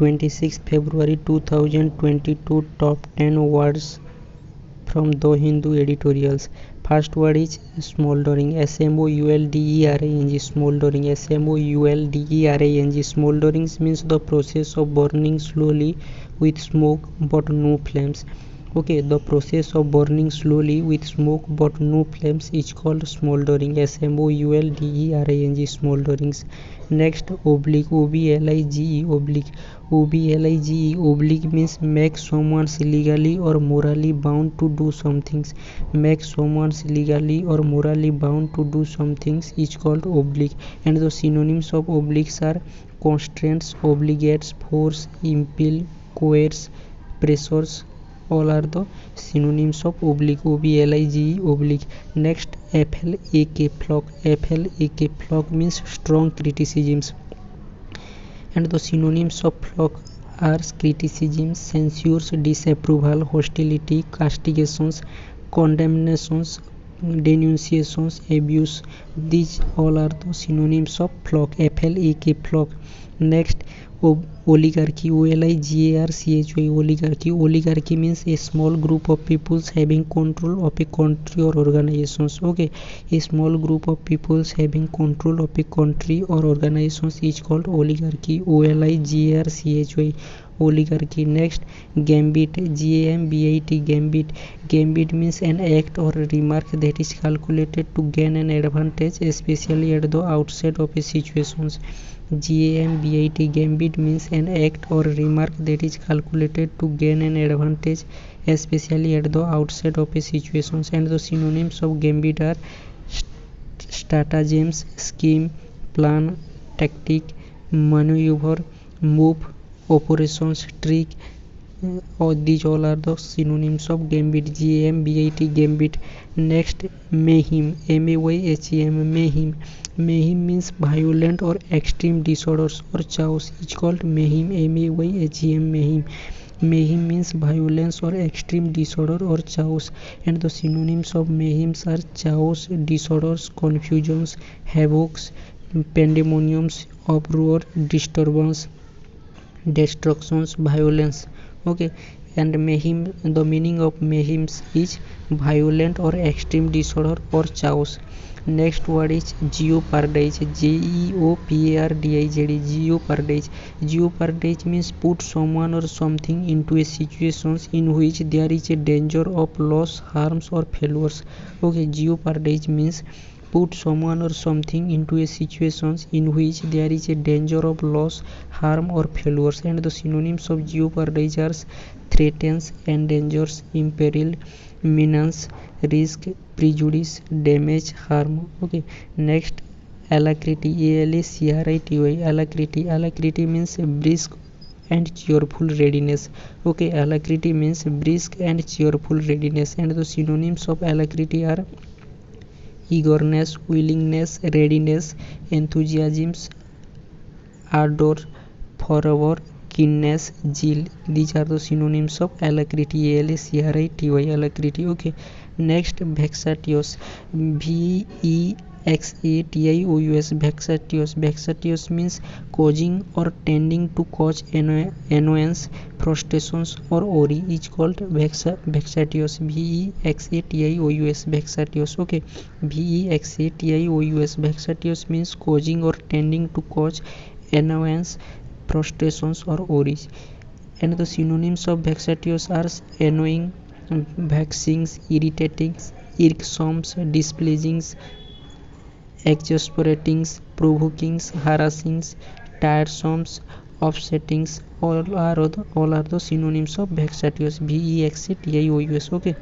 26 February 2022 top 10 words from the Hindu editorials. First word is smoldering. SMOULDERANG. Smoldering. SMOULDERANG. Smoldering means the process of burning slowly with smoke but no flames. Okay, the process of burning slowly with smoke but no flames is called smoldering. SMOULDERANG. Smolderings. Next, oblique. OBLIGE. Oblique. OBLIGE. Oblique means make someone legally or morally bound to do some things. Make someone legally or morally bound to do some things is called oblique. And the synonyms of obliques are constraints, obligates, force, impel, coerce, pressures. All are the synonyms of oblique. OBLIGE. Oblique. Next, FLAK. Flock. FLAK. Flock means strong criticisms. And the synonyms of flock are criticism, censures, disapproval, hostility, castigations, condemnations, denunciations, abuse. These all are the synonyms of flock. FLAK. Flock. Next, oligarchy. OLIGARCHY. Oligarchy. Oligarchy means a small group of peoples having control of a country or organizations. Okay, a small group of peoples having control of a country or organizations is called oligarchy. OLIGARCHY. Oligarchy. Next, gambit. GAMBIT. Gambit. Gambit means an act or remark that is calculated to gain an advantage, especially at the outset of a situation. GAMBIT. Gambit means an act or remark that is calculated to gain an advantage, especially at the outset of a situation. And the synonyms of gambit are stratagems, scheme, plan, tactic, maneuver, move, operations, trick. These all are the synonyms of gambit. GAMBIT. Gambit. Next, mayhem. MAYHEM. Mayhem. Mayhem means violent or extreme disorders or chaos. It's called mayhem. MAYHEM. Mayhem. Mayhem means violence or extreme disorder or chaos. And the synonyms of mayhem are chaos, disorders, confusions, havocs, pandemoniums, uproar, disturbance, destructions, violence. Okay, and mayhem, the meaning of mayhem is violent or extreme disorder or chaos. Next word is jeopardize. GEOPARDIZE. Jeopardize. Jeopardize means put someone or something into a situation in which there is a danger of loss, harms or failures. Okay, jeopardize means put someone or something into a situation in which there is a danger of loss, harm or failures. And the synonyms of jeopardize are threatens, endangers, imperil, menace, risk, prejudice, damage, harm. Okay, next, alacrity. ALACRITY. Alacrity. Alacrity means brisk and cheerful readiness. Okay, alacrity means brisk and cheerful readiness. And the synonyms of alacrity are eagerness, willingness, readiness, enthusiasm, ardor, fervor, keenness, zeal. These are the synonyms of alacrity. ALACRITY. Alacrity. Okay, next, vexatious. VEXATIOUS. Vexatious. Vexatious means causing or tending to cause annoyance, frustrations or worry is called vexatious. VEXATIOUS. Vexatious. Okay, VEXATIOUS. Vexatious means causing or tending to cause annoyance, frustrations or worries. And the synonyms of vexatious are annoying, vexing, irritating, irksome, displeasing, exasperating, provoking, harassing, tiresome, upsetting. All are the synonyms of vexatious. VEXATIOUS. Okay,